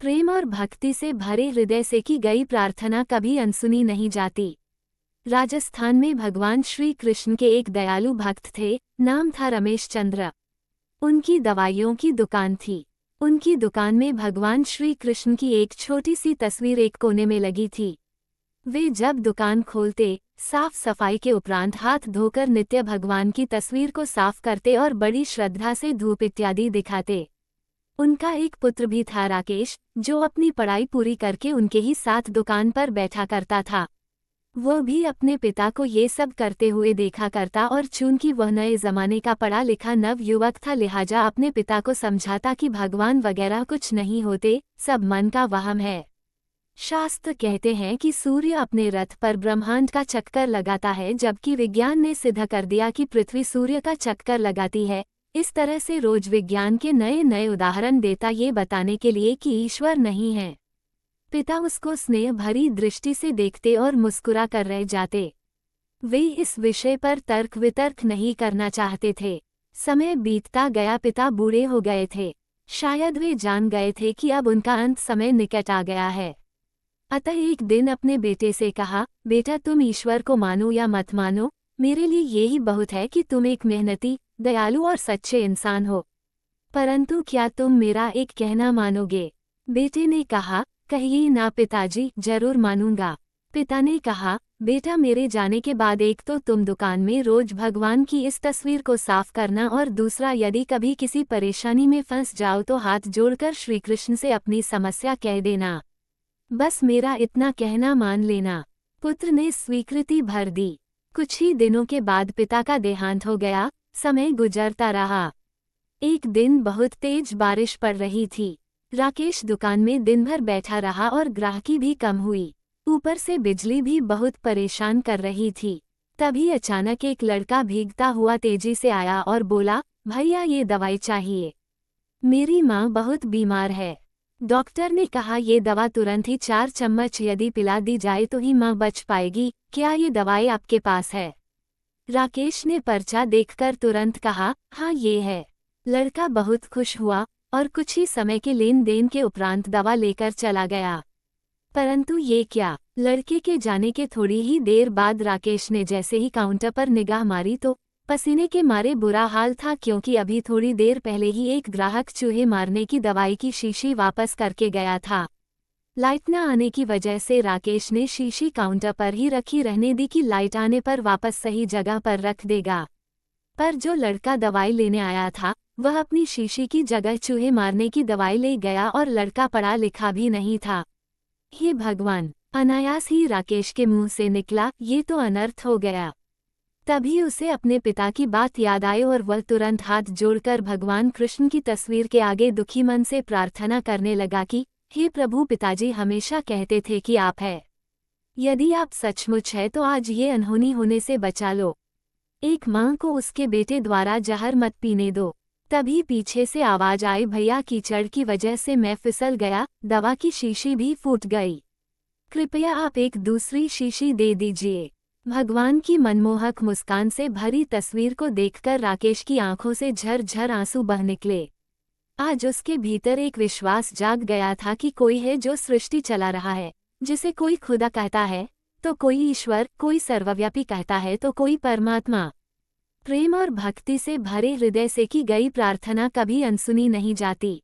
प्रेम और भक्ति से भरे हृदय से की गई प्रार्थना कभी अनसुनी नहीं जाती। राजस्थान में भगवान श्री कृष्ण के एक दयालु भक्त थे, नाम था रमेश चंद्र। उनकी दवाइयों की दुकान थी। उनकी दुकान में भगवान श्री कृष्ण की एक छोटी सी तस्वीर एक कोने में लगी थी। वे जब दुकान खोलते, साफ सफाई के उपरांत हाथ धोकर नित्य भगवान की तस्वीर को साफ करते और बड़ी श्रद्धा से धूप इत्यादि दिखाते। उनका एक पुत्र भी था राकेश, जो अपनी पढ़ाई पूरी करके उनके ही साथ दुकान पर बैठा करता था। वह भी अपने पिता को ये सब करते हुए देखा करता और चूंकि वह नए जमाने का पढ़ा लिखा नव युवक था, लिहाजा अपने पिता को समझाता कि भगवान वगैरह कुछ नहीं होते, सब मन का वहम है। शास्त्र कहते हैं कि सूर्य अपने रथ पर ब्रह्मांड का चक्कर लगाता है, जबकि विज्ञान ने सिद्ध कर दिया कि पृथ्वी सूर्य का चक्कर लगाती है। इस तरह से रोज विज्ञान के नए नए उदाहरण देता ये बताने के लिए कि ईश्वर नहीं है। पिता उसको स्नेह भरी दृष्टि से देखते और मुस्कुरा कर रह जाते। वे इस विषय पर तर्क वितर्क नहीं करना चाहते थे। समय बीतता गया, पिता बूढ़े हो गए थे। शायद वे जान गए थे कि अब उनका अंत समय निकट आ गया है। अतः एक दिन अपने बेटे से कहा, बेटा तुम ईश्वर को मानो या मत मानो, मेरे लिए यही बहुत है कि तुम एक मेहनती, दयालु और सच्चे इंसान हो। परंतु क्या तुम मेरा एक कहना मानोगे? बेटे ने कहा, कहिए ना पिताजी, जरूर मानूंगा। पिता ने कहा, बेटा मेरे जाने के बाद एक तो तुम दुकान में रोज भगवान की इस तस्वीर को साफ करना, और दूसरा यदि कभी किसी परेशानी में फंस जाओ तो हाथ जोड़कर श्री कृष्ण से अपनी समस्या कह देना। बस मेरा इतना कहना मान लेना। पुत्र ने स्वीकृति भर दी। कुछ ही दिनों के बाद पिता का देहांत हो गया। समय गुजरता रहा। एक दिन बहुत तेज बारिश पड़ रही थी। राकेश दुकान में दिन भर बैठा रहा और ग्राहकी भी कम हुई। ऊपर से बिजली भी बहुत परेशान कर रही थी। तभी अचानक एक लड़का भीगता हुआ तेजी से आया और बोला, भैया ये दवाई चाहिए, मेरी माँ बहुत बीमार है। डॉक्टर ने कहा ये दवा तुरंत ही 4 चम्मच यदि पिला दी जाए तो ही माँ बच पाएगी। क्या ये दवाई आपके पास है? राकेश ने पर्चा देखकर तुरंत कहा, हाँ ये है। लड़का बहुत खुश हुआ और कुछ ही समय के लेन देन के उपरांत दवा लेकर चला गया। परंतु ये क्या, लड़के के जाने के थोड़ी ही देर बाद राकेश ने जैसे ही काउंटर पर निगाह मारी तो पसीने के मारे बुरा हाल था, क्योंकि अभी थोड़ी देर पहले ही एक ग्राहक चूहे मारने की दवाई की शीशी वापस करके गया था। लाइट न आने की वजह से राकेश ने शीशी काउंटर पर ही रखी रहने दी कि लाइट आने पर वापस सही जगह पर रख देगा। पर जो लड़का दवाई लेने आया था वह अपनी शीशी की जगह चूहे मारने की दवाई ले गया, और लड़का पढ़ा लिखा भी नहीं था। हे भगवान, अनायास ही राकेश के मुंह से निकला, ये तो अनर्थ हो गया। तभी उसे अपने पिता की बात याद आई और वह तुरंत हाथ जोड़कर भगवान कृष्ण की तस्वीर के आगे दुखी मन से प्रार्थना करने लगा कि हे प्रभु, पिताजी हमेशा कहते थे कि आप है। यदि आप सचमुच है तो आज ये अनहोनी होने से बचा लो। एक माँ को उसके बेटे द्वारा जहर मत पीने दो। तभी पीछे से आवाज आई, भैया कीचड़ की वजह से मैं फिसल गया, दवा की शीशी भी फूट गई, कृपया आप एक दूसरी शीशी दे दीजिए। भगवान की मनमोहक मुस्कान से भरी तस्वीर को देखकर राकेश की आंखों से झरझर आंसू बह निकले। आज उसके भीतर एक विश्वास जाग गया था कि कोई है जो सृष्टि चला रहा है, जिसे कोई खुदा कहता है तो कोई ईश्वर, कोई सर्वव्यापी कहता है तो कोई परमात्मा। प्रेम और भक्ति से भरे हृदय से की गई प्रार्थना कभी अनसुनी नहीं जाती।